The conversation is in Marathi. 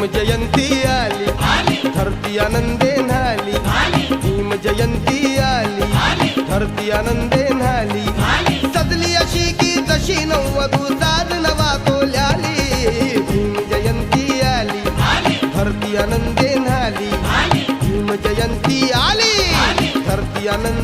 भीम जयंती आली धरती आनंदे न्हाली भीम जयंती आली धरती आनंदे न्हाली सजली अशी की तशी नव्वदू साज नवा कोल्याली भीम जयंती आली धरती आनंदे न्हाली भीम जयंती आली धरती आनंद